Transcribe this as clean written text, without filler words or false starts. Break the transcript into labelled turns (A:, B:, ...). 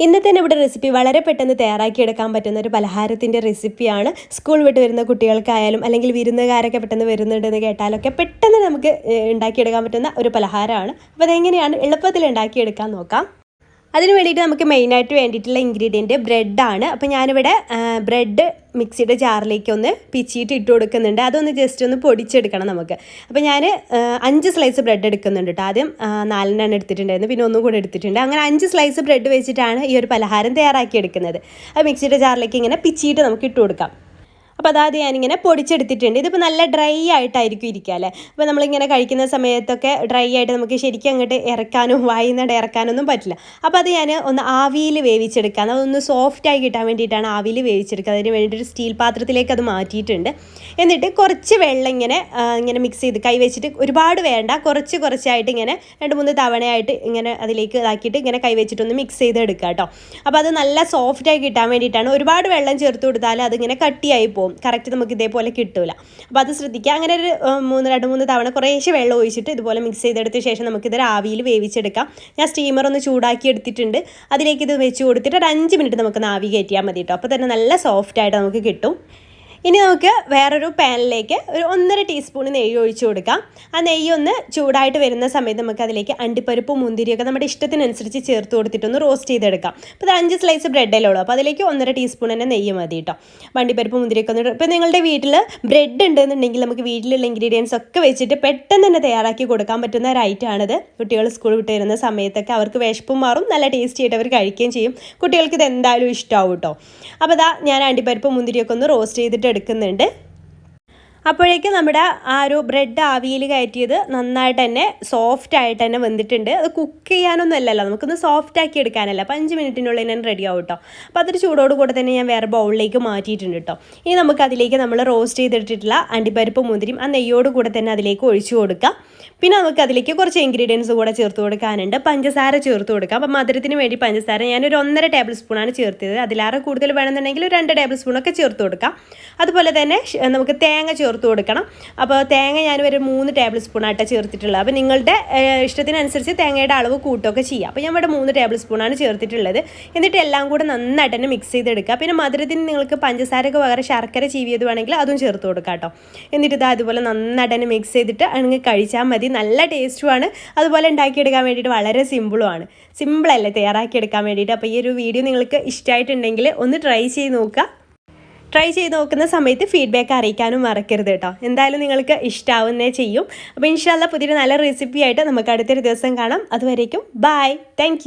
A: ഇന്നത്തെ നമ്മുടെ റെസിപ്പി വളരെ പെട്ടെന്ന് തയ്യാറാക്കിയെടുക്കാൻ പറ്റുന്ന ഒരു പലഹാരത്തിൻ്റെ റെസിപ്പിയാണ്. സ്കൂൾ വിട്ട് വരുന്ന കുട്ടികൾക്കായാലും അല്ലെങ്കിൽ വിരുന്നുകാരൊക്കെ പെട്ടെന്ന് വരുന്നുണ്ടെന്ന് കേട്ടാലൊക്കെ പെട്ടെന്ന് നമുക്ക് ഉണ്ടാക്കിയെടുക്കാൻ പറ്റുന്ന ഒരു പലഹാരമാണ്. അപ്പോൾ അതെങ്ങനെയാണ് എളുപ്പത്തിൽ ഉണ്ടാക്കിയെടുക്കാൻ നോക്കാം. അതിന് വേണ്ടിയിട്ട് നമുക്ക് മെയിനായിട്ട് വേണ്ടിയിട്ടുള്ള ഇൻഗ്രീഡിയൻറ്റ് ബ്രെഡാണ്. അപ്പോൾ ഞാനിവിടെ ബ്രെഡ് മിക്സിയുടെ ജാറിലേക്ക് ഒന്ന് പിച്ചിയിട്ട് ഇട്ട് കൊടുക്കുന്നുണ്ട്. അതൊന്ന് ജസ്റ്റ് ഒന്ന് പൊടിച്ചെടുക്കണം നമുക്ക്. അപ്പോൾ ഞാൻ 5 സ്ലൈസ് ബ്രെഡ് എടുക്കുന്നുണ്ട് കേട്ടോ. ആദ്യം 4 എടുത്തിട്ടുണ്ടായിരുന്നു, പിന്നെ ഒന്നും കൂടെ എടുത്തിട്ടുണ്ട്. അങ്ങനെ 5 സ്ലൈസ് ബ്രെഡ് വെച്ചിട്ടാണ് ഈ ഒരു പലഹാരം തയ്യാറാക്കി എടുക്കുന്നത്. അത് മിക്സിയുടെ ജാറിലേക്ക് ഇങ്ങനെ പിച്ചിയിട്ട് നമുക്ക് ഇട്ട് കൊടുക്കാം. അപ്പോൾ അതായത് ഞാനിങ്ങനെ പൊടിച്ചെടുത്തിട്ടുണ്ട്. ഇതിപ്പോൾ നല്ല ഡ്രൈ ആയിട്ടായിരിക്കും ഇരിക്കുക അല്ലേ. അപ്പോൾ നമ്മളിങ്ങനെ കഴിക്കുന്ന സമയത്തൊക്കെ ഡ്രൈ ആയിട്ട് നമുക്ക് ശരിക്കും അങ്ങോട്ട് ഇറക്കാനും വായിന്നട ഇറക്കാനൊന്നും പറ്റില്ല. അപ്പോൾ അത് ഞാൻ ഒന്ന് ആവിയിൽ വേവിച്ചെടുക്കാം. അതൊന്ന് സോഫ്റ്റായി കിട്ടാൻ വേണ്ടിയിട്ടാണ് ആവിയിൽ വേവിച്ചെടുക്കുക. അതിന് വേണ്ടിയിട്ട് ഒരു സ്റ്റീൽ പാത്രത്തിലേക്ക് അത് മാറ്റിയിട്ടുണ്ട്. എന്നിട്ട് കുറച്ച് വെള്ളം ഇങ്ങനെ മിക്സ് ചെയ്ത് കൈ വെച്ചിട്ട് ഒരുപാട് വേണ്ട, കുറച്ചായിട്ട് ഇങ്ങനെ 2-3 തവണയായിട്ട് ഇങ്ങനെ അതിലേക്ക് ഇതാക്കിയിട്ട് ഇങ്ങനെ കൈ വെച്ചിട്ടൊന്ന് മിക്സ് ചെയ്തെടുക്കുക കേട്ടോ. അപ്പോൾ അത് നല്ല സോഫ്റ്റായി കിട്ടാൻ വേണ്ടിയിട്ടാണ്. ഒരുപാട് വെള്ളം ചേർത്ത് കൊടുത്താൽ അതിങ്ങനെ കട്ടിയായി പോകും, കറക്റ്റ് നമുക്ക് ഇതേപോലെ കിട്ടില്ല. അപ്പോൾ അത് ശ്രദ്ധിക്കുക. അങ്ങനെ ഒരു 2-3 തവണ കുറേശ്ശെ വെള്ളം ഒഴിച്ചിട്ട് ഇതുപോലെ മിക്സ് ചെയ്തെടുത്ത ശേഷം നമുക്കിതൊരു ആവിയിൽ വേവിച്ചെടുക്കാം. ഞാൻ സ്റ്റീമർ ഒന്ന് ചൂടാക്കി എടുത്തിട്ടുണ്ട്. അതിലേക്ക് ഇത് വെച്ച് കൊടുത്തിട്ട് ഒരു 5 മിനിറ്റ് നമുക്ക് ആവി കയറ്റിയാൽ മതി കേട്ടോ. അപ്പോൾ തന്നെ നല്ല സോഫ്റ്റായിട്ട് നമുക്ക് കിട്ടും. ഇനി നമുക്ക് വേറൊരു പാനിലേക്ക് ഒരു 1.5 ടീസ്പൂൺ നെയ്യ് ഒഴിച്ചു കൊടുക്കാം. ആ നെയ്യ് ഒന്ന് ചൂടായിട്ട് വരുന്ന സമയത്ത് നമുക്ക് അതിലേക്ക് അണ്ടിപ്പരിപ്പും മുന്തിരിയൊക്കെ നമ്മുടെ ഇഷ്ടത്തിനനുസരിച്ച് ചേർത്ത് കൊടുത്തിട്ടൊന്ന് റോസ്റ്റ് ചെയ്തെടുക്കാം. അപ്പോൾ ഇത് 5 സ്ലൈസ് ബ്രെഡല്ലേ ഉള്ളൂ. അപ്പോൾ അതിലേക്ക് 1.5 ടീസ്പൂൺ തന്നെ നെയ്യ് മതി കേട്ടോ. അണ്ടിപ്പരിപ്പ് മുന്തിരിയൊക്കെ ഒന്ന് ഇപ്പോൾ നിങ്ങളുടെ വീട്ടിൽ ബ്രെഡ് ഉണ്ടെന്നുണ്ടെങ്കിൽ നമുക്ക് വീട്ടിലുള്ള ഇൻഗ്രീഡിയൻസ് ഒക്കെ വെച്ചിട്ട് പെട്ടെന്ന് തന്നെ തയ്യാറാക്കി കൊടുക്കാൻ പറ്റുന്ന ഒരു ഐറ്റമാണിത്. കുട്ടികൾ സ്കൂൾ വിട്ട് വരുന്ന സമയത്തൊക്കെ അവർക്ക് വിശപ്പും മാറും, നല്ല ടേസ്റ്റി ആയിട്ട് അവർ കഴിക്കുകയും ചെയ്യും. കുട്ടികൾക്ക് ഇത് എന്തായാലും ഇഷ്ടമാവും കേട്ടോ. അപ്പോൾ ഇതാ ഞാൻ അണ്ടിപ്പരിപ്പ് മുന്തിരിയൊക്കെ ഒന്ന് റോസ്റ്റ് ചെയ്തിട്ട് എടുക്കുന്നുണ്ട്. അപ്പോഴേക്കും നമ്മുടെ ആ ഒരു ബ്രെഡ് ആവിയിൽ കയറ്റിയത് നന്നായിട്ട് തന്നെ സോഫ്റ്റ് ആയിട്ട് തന്നെ വെന്തിട്ടുണ്ട്. അത് കുക്ക് ചെയ്യാനൊന്നും അല്ലല്ലോ, നമുക്കൊന്ന് സോഫ്റ്റ് ആക്കി എടുക്കാനല്ല. അപ്പോൾ 5 മിനിറ്റിനുള്ളിൽ തന്നെ റെഡി ആവും കേട്ടോ. അപ്പോൾ അതൊരു ചൂടോട് കൂടെ തന്നെ ഞാൻ വേറെ ബൗളിലേക്ക് മാറ്റിയിട്ടുണ്ട് കേട്ടോ. ഇനി നമുക്ക് അതിലേക്ക് നമ്മൾ റോസ്റ്റ് ചെയ്തിട്ടുള്ള അണ്ടിപ്പരിപ്പ് മുന്തിരിയും ആ നെയ്യോട് കൂടെ തന്നെ അതിലേക്ക് ഒഴിച്ചു കൊടുക്കാം. പിന്നെ നമുക്ക് അതിലേക്ക് കുറച്ച് ഇൻഗ്രീഡിയൻസ് കൂടെ ചേർത്ത് കൊടുക്കാനുണ്ട്. പഞ്ചസാര ചേർത്ത് കൊടുക്കാം. അപ്പോൾ മധുരത്തിന് വേണ്ടി പഞ്ചസാര ഞാനൊരു 1.5 ടേബിൾ സ്പൂണാണ് ചേർത്തത്. അതിലേറെ കൂടുതൽ വേണമെന്നുണ്ടെങ്കിൽ ഒരു 2 ടേബിൾ സ്പൂണൊക്കെ ചേർത്ത് കൊടുക്കാം. അതുപോലെ തന്നെ നമുക്ക് തേങ്ങ ചേർത്ത് കൊടുക്കണം. അപ്പോൾ തേങ്ങ ഞാനൊരു 3 ടേബിൾ സ്പൂണായിട്ട് ചേർത്തിട്ടുള്ളത്. അപ്പോൾ നിങ്ങളുടെ ഇഷ്ടത്തിനനുസരിച്ച് തേങ്ങയുടെ അളവ് കൂട്ടുകയൊക്കെ ചെയ്യാം. അപ്പോൾ ഞാൻ ഇവിടെ 3 ടേബിൾ സ്പൂണാണ് ചേർത്തിട്ടുള്ളത്. എന്നിട്ട് എല്ലാം കൂടെ നന്നായിട്ട് തന്നെ മിക്സ് ചെയ്തെടുക്കുക. പിന്നെ മധുരത്തിന് നിങ്ങൾക്ക് പഞ്ചസാരക്ക് പകരം ശർക്കര ചീവിയത് വേണമെങ്കിൽ അതും ചേർത്ത് കൊടുക്കാം കേട്ടോ. എന്നിട്ട് ഇത് അതുപോലെ നന്നായിട്ട് തന്നെ മിക്സ് ചെയ്തിട്ട് അങ്ങ് കഴിച്ചാൽ മതി. നല്ല ടേസ്റ്റുമാണ്. അതുപോലെ ഉണ്ടാക്കിയെടുക്കാൻ വേണ്ടിയിട്ട് വളരെ സിമ്പിളല്ലേ തയ്യാറാക്കിയെടുക്കാൻ വേണ്ടിയിട്ട്. അപ്പോൾ ഈ ഒരു വീഡിയോ നിങ്ങൾക്ക് ഇഷ്ടമായിട്ടുണ്ടെങ്കിൽ ഒന്ന് ട്രൈ ചെയ്ത് നോക്കുക. ട്രൈ ചെയ്ത് നോക്കുന്ന സമയത്ത് ഫീഡ്ബാക്ക് അറിയിക്കാനും മറക്കരുത് കേട്ടോ. എന്തായാലും നിങ്ങൾക്ക് ഇഷ്ടമാവുന്നേ ചെയ്യും. അപ്പോൾ ഇൻഷാല്ലാ പുതിയൊരു നല്ല റെസിപ്പി ആയിട്ട് നമുക്ക് അടുത്തൊരു ദിവസം കാണാം. അതുവരേക്കും ബൈ, താങ്ക്